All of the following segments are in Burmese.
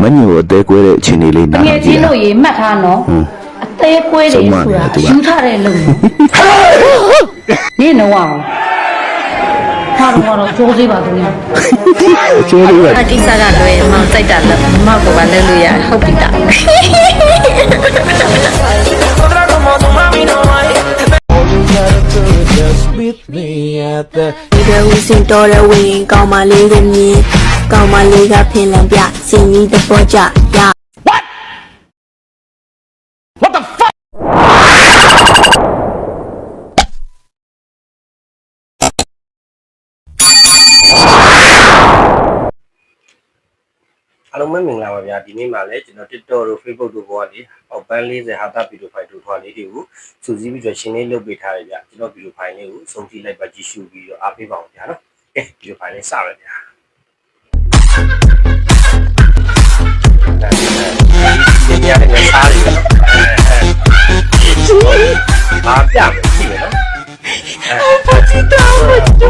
မညိုအသေးကွဲတဲ့အချိန်လေးနား ငယ်ချင်းတို့ရေမှတ်ထားနော်အသေးကွဲတယ်ဆိုတာယူထားတဲ့လုံနေနော်အောင်ထားတော့ကျိုးသေးပါသူများ ကျိုးလေးပဲ အတိစကလွယ်မောင်စိတ်တာလက်မောက်ကပါလဲလို့ရဟုတ်ပြီတာဒီကဦးစင်တော်တဲ့ဝင်ကောင်းမလေးကိုမြင်ကောင်းမလေးကဖင်လန်ပြစင်ကြီးတပေါ်ကြရ အားလုံးပဲမင်္ဂလာပါဗျာဒီနေ့မှာလည်းကျွန်တော် TikTok တို့ Facebook တို့ပေါ်ကနေအောက်ပန်း40ဟာတာဗီဒီယိုဖိုင်တို့ထွားလေးတွေကိုစူးစီးပြီးတော့ရှင်းလင်းလုပ်ပေးထားရဗျာကျွန်တော်ဗီဒီယိုဖိုင်လေးကိုစုံကြည့်လိုက်ပါကြည့်ရှုပြီးတော့အားပေးပါအောင်ဗျာနော်ကဲဗီဒီယိုဖိုင်လေးစရဗျာဒီညနေစားရနော်ဘာပြမယ်ကြည့်ရနော်ချစ်တော်တ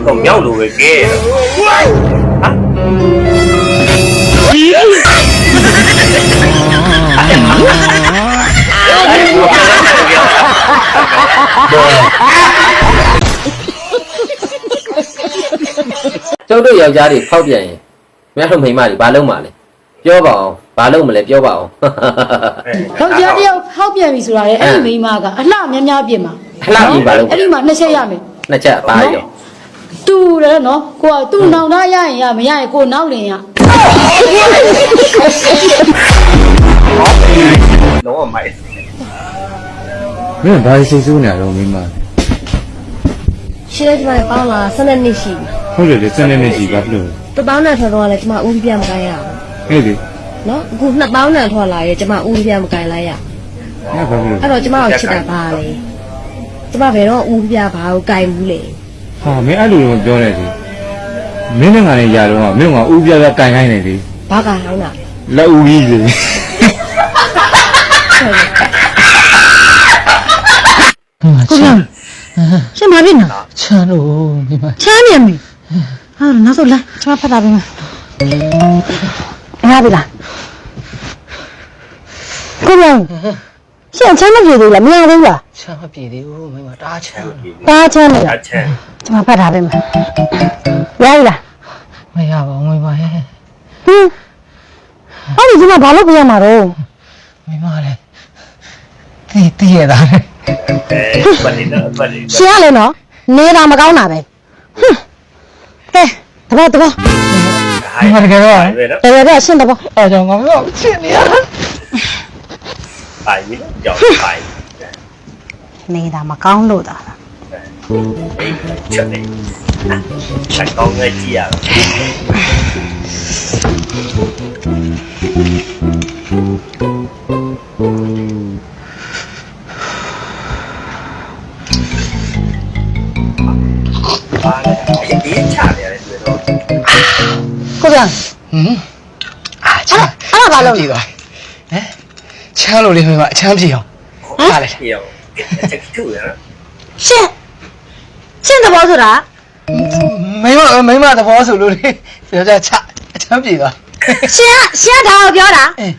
ော့မြောက်လို့ပဲကဲကျုပ်တို့ယောက်ျားတွေဖောက်ပြန်ရင်မြတ်တို့မိန်းမတွေဘာလုပ်မှာလဲပြောပါအောင်ဘာလုပ်မလဲပြောပါအောင် ယောက်ျားတယောက်ဖောက်ပြန်ပြီဆိုတာလေအဲ့ဒီမိန်းမကအလှများများပြင်မှာ အလှပြင်ပါလို့ အဲ့ဒီမှာနှစ်ချက်ရမယ် နှစ်ချက်ပါရော တူတယ်နော်ကိုကသူ့နောင်သားရရင်ရမရရင်ကိုနောက်လင်ရ လုံးဝမိုက် မင်းဘာစိတ်ဆိုးနေရတော့မင်းမ ရှင်းလိုက်ပေါင်းလာ12နှစ်ရှိပြီ ဟုတ်တယ်လေစနေနေ့ကြီးဘာလို့ တပေါင်းနဲ့ထွက်တော့လဲကျမဦးပြမကိုင်းရအောင် ဟဲ့ဒီ နော်အခု2ပေါင်းနဲ့ထွက်လာရဲ့ကျမဦးပြမကိုင်းလိုက်ရ ငါဘာလို့ အဲ့တော့ကျမကိုချစ်တာပါလေကျမဘယ်တော့ဦးပြဘာကိုကိုင်းဘူးလေ ဟာမင်းအဲ့လိုတော့ပြောနေတယ်မင်းနဲ့ငါနဲ့ຢာတော့မင်းကဥပြပြကန်ခိုင်းနေလေ ဘာကဟောင်းတာ လက်ဦးကြီးလေ ရှင်မဖြစ်နော် ချမ်းလို့မိမ ချမ်းမြန်ပြီဟာနောက်ဆုံးလာကျမဖတ်တာပဲမငါပြီလားကိုမောင်ရှင်ချမ်းမပြေသေးလားမရသေးလား ချမ်းမပြေသေးဘူးမိမတားချမ်း တားချမ်းလေ အချမ်း ကျမဖတ်တာပဲမရပြီလား မရပါဘူးမိမရဲ့ ဟင်းအဲ့ဒီကျမဘာလို့ပြရမှာတော့ မိမလည်းတည်ရတာလေ ပတ်နေတော့ပတ်နေ ရှင်ကလည်းနော်နေတာမကောင်းတာပဲဟင်းကဲတဘော မိမတကယ်တော့ ပဲနော် တကယ်တော့ရှင်းတဘော အဲကြောင့်ငါတော့ချစ်နေရ ပိုင်ပြီကြောက်ပိုင် နေတာမကောင်းလို့တာ အေးချက်နေချက်ကောင်းငယ်ကြည့်ရပါလေဒီချရတယ်ဆိုတော့ ကိုပြန် ဟင်ချမ်း အဲ့ဒါဘာလို့ ပြေသွားဟမ်ချမ်းလို့လေမိမအချမ်းပြေအောင်ဟာလေ ပြောချက်ထူရနော် ရှင်းတဘောဆိုတာ မိမသဘောဆိုလို့လေပြောကြချအချမ်းပြေသွား ရှင်းဒါကိုပြောတာ အေး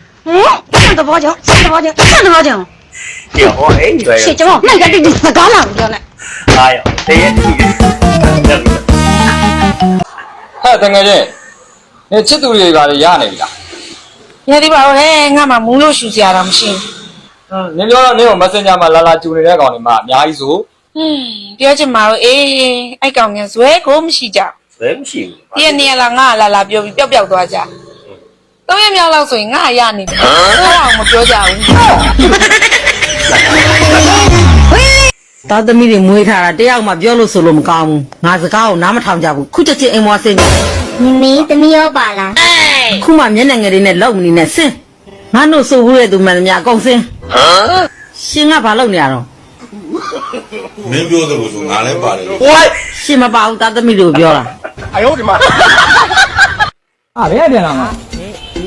ရှင်းတဘောကြောင့်ရှင်းတဘောကြောင့်ရှင်းတဘောကြောင့် ပြောဟောအေးကျွဲ ရှင်းကျွန်တော်နိုင်တဲ့ဒီစကားလာပြောနေ အားရတည်းရဲ့ဒီ ဟဲ့တကယ်ချင်းနေချစ်သူတွေပါလေရနေပြီလား ရသေးပါဦးဟဲ့ငါမှမူးလို့ရှူစရာတော့မရှိ နင်ပြောတော့နင်ကို Messenger မှာလာကြူနေတဲ့ကောင်တွေမှာအများကြီးဆို ဘူးပြောချင်ပါတော့အေးအဲ့ကောင်ကဇွဲကိုမရှိကြ ဆွဲမရှိဘူး ဒီနေရာလာငါလာပြောပြီးပျောက်သွားကြ3ရက်မြောက်လောက်ဆိုရင်ငါရနေပြီအဲ့ဒါကိုမပြောကြဘူး သားသမီးတွေမွေးထားတာတယောက်မှပြောလို့ဆိုလို့မကောင်းဘူးငါစကားကိုနားမထောင်ကြဘူးခုချက်ချင်းအိမ်မွားစင်းနေ မမီးတမီးရောပါလား ခုမှမျက်နှာငယ်လေးနဲ့လောက်မနေနဲ့စင်းငါတို့ဆိုဘူးရဲ့သူမှန်သမျှအကုန်စင်းရှင်ကဘာလုပ်နေရတော့ မင်းပြောသလိုဆိုငါလည်းပါတယ်လို့ ရှင်မပါဘူးသားသမီးတို့ပြောတာ အယောဒီမှာဘယ်ပြန်လာမှာ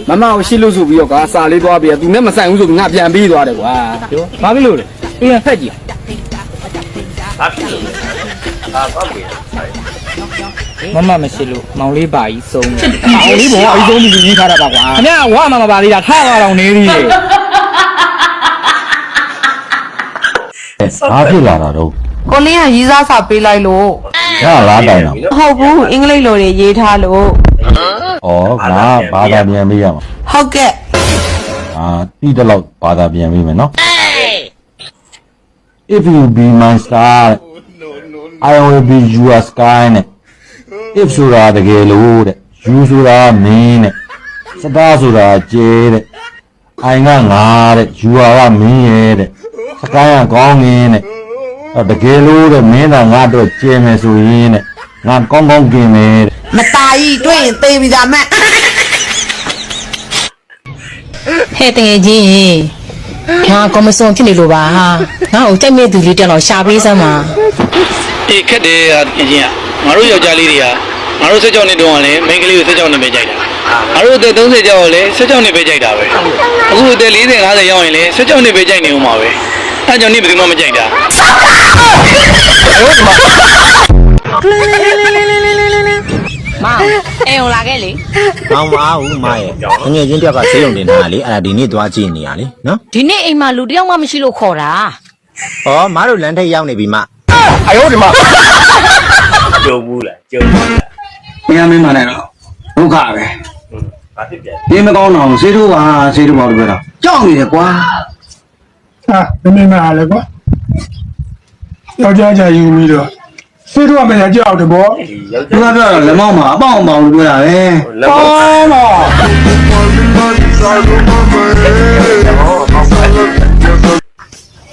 မမကိုရှင်းလို့ဆိုပြီးတော့ကစာလေးသွားပြီးသူနဲ့မဆိုင်ဘူးဆိုပြီးငါပြန်ပြီးသွားတယ်ကွာဘာဖြစ်လို့လဲပြန်ဖက်ကြည့် ဘာဖြစ်လို့လဲ သွားပြီ မမမရှိလို့မောင်လေးပါကြီးဆုံးမောင်လေးဘောအကြီးဆုံးပြီးရေးထားတာပါကွာခင်ဗျာဝါမပါသေးတာထားပါတော့နေသေးတယ် ဘာဖြစ်လာတာတော့ ကိုလင်းကရီးစားစာပေးလိုက်လို့ ရလားတိုင်တော့ ဟုတ်ဘူးအင်္ဂလိပ်လိုတွေရေးထားလို့ ဩငါဘာသာပြန်ပေးရမှာ ဟုတ်ကဲ့ တိတလောက်ဘာသာပြန်ပေးမယ်နော် If you be my star I will be your sky နဲ့ if ဆိုတာတကယ်လို့တဲ့ you ဆိုတာမင်းနဲ့ star ဆိုတာကျဲတဲ့ I ကငါတဲ့ you ကမင်းရဲ့တဲ့ sky ကကောင်းငင်းတဲ့တကယ်လို့တဲ့မင်းသာငါတော့ကျဲမယ်ဆိုရင်တဲ့ငါကောင်းကောင်းกินမယ်တဲ့ မตายကြီးတွေ့ရင်သေပြီသားမက်ဟဲ့တကယ်ကြီးဟာကောမစွန်ဖြစ်နေလို့ပါဟာငါ့ကိုကြိုက်မဲ့သူလေးတက်တော့ရှာပေးစမ်းပါ အေးခက်တယ်အင်ဂျင်ကငါတို့ယောက်ျားလေးတွေကငါတို့16နှစ်တုန်းကလည်းမိန်းကလေးကို16နှစ်ပဲကြိုက်တာငါတို့အသက်30ကျော်လည်း16နှစ်ပဲကြိုက်တာပဲအခုအသက်40 50ရောက်ရင်လည်း16နှစ်ပဲကြိုက်နေဦးမှာပဲအဲကြောင့်နေဘယ်သူမှမကြိုက်တာ မအိမ်ကိုလာခဲ့လေ မောင်မအားဘူးမရဲ့ငွေချင်းတယောက်ကဆေးရုံတင်တာလေအဲ့ဒါဒီနေ့သွားကြည့်နေရလေနော် ဒီနေ့အိမ်မှာလူတယောက်မှမရှိလို့ခေါ်တာ ဩမတို့လမ်းထိပ်ရောက်နေပြီမ အယောဒီမှာ ကျုံဘူးလားကျုံဘူးလား မင်းမင်းမနဲ့တော့ဒုက္ခပဲ ဘာဖြစ်ပြန် ဒီမကောင်းတော့ဆေးထိုးပါဆေးထိုးပါလို့ပြောတာကြောက်နေတယ်ကွာဟာမင်းမအားလေကွာယောက်ျားချာယူပြီးတော့ဆေးထိုးကမရကြောက်တယ်ဗော ဒီယောက်ျား သူကပြောတော့လက်မောင်းမှာအပေါအောင်လို့ပြောတာပဲ လက်မောင်း တော့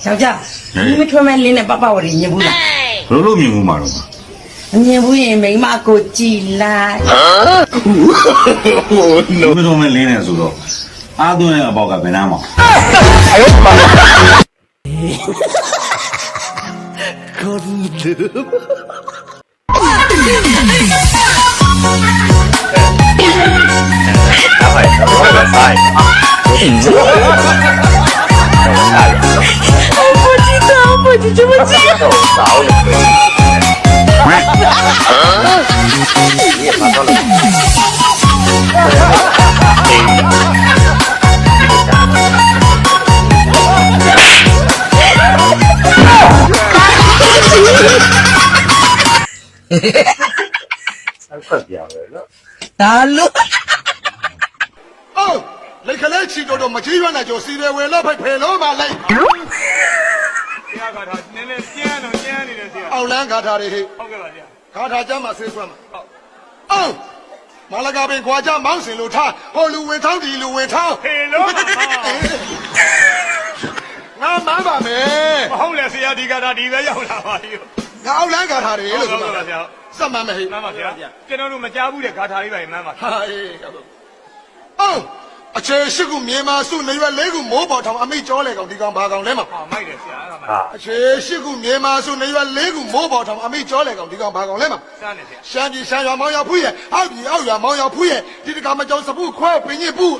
ယောက်ျားဒီမထွေးမဲ့လင်းနဲ့ပပဝရီညင်ဘူးလား ဘလို့မြင်မှုမှာတော့ မမြင်ဘူးရင်မိမကိုကြည်လိုက် လုံးမလုံးမလင်းနေဆိုတော့အားသွင်းတဲ့အပေါက်ကဘယ်နှမ်းမှာ ဆက်ဖက်ပြပဲနော် ဒါလို့ အော်လက်ခလေးချီတော့မကြီးရွက်နဲ့ကျော်စီတယ်ဝယ်လို့ဖိတ်ဖယ်လို့မလိုက်အောင်လန်းဂါထာတွေဟိဟုတ်ကဲ့ပါဗျာဂါထာကျမ်းမှာဆေးဆွမ်းမှာဟုတ်အော်မလာကပင်ခွာကြမောင်းစင်လို့ထားဟိုလူဝင်ထောင်းဒီလူဝင်ထောင်းဖေလို့ငါမန်းပါမယ်မဟုတ်လေဆရာဒီဂါထာဒီပဲရောက်လာပါပြီငါအောင်လန်းဂါထာတွေလို့ဆိုပါဗျာစက်မှန်မဟိမှန်ပါဗျာကျွန်တော်တို့မကြားဘူးတဲ့ဂါထာလေးပဲမှန်ပါဟာအေးအော်အခြေရှိခုမြေမာစုနေရွက်လေးခုမိုးပေါ်ထောင်အမိကျော်လေကောင်ဒီကောင်ဘာကောင်လဲမှာဟာမိုက်တယ်ဆရာအဲ့ဒါမှအခြေရှိခုမြေမာစုနေရွက်လေးခုမိုးပေါ်ထောင်အမိကျော်လေကောင်ဒီကောင်ဘာကောင်လဲမှာစမ်းနေဆရာရှမ်းပြည်ရှမ်းရွာမောင်ရွာဖူးရဲ့အောက်ပြည်အောက်ရွာမောင်ရွာဖူးရဲ့ဒီတကမကြောင်စပုခွဲပင်ညစ်ဘူး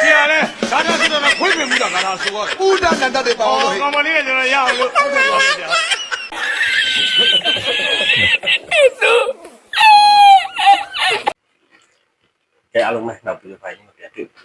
ဆရာလဲဒါကြောင့်ကျွန်တော်ခွေးပင်မှုတာငါသာဆိုတော့ဥဒနန္တတွေပါလို့ကောင်မလေးကကျွန်တော်ရအောင်လို့ဟုတ်တယ်ပါဆရာကဲအားလုံးပဲနောက်ပြီးတော့ဖိုင်လေးပြန်တွေ့ပြီ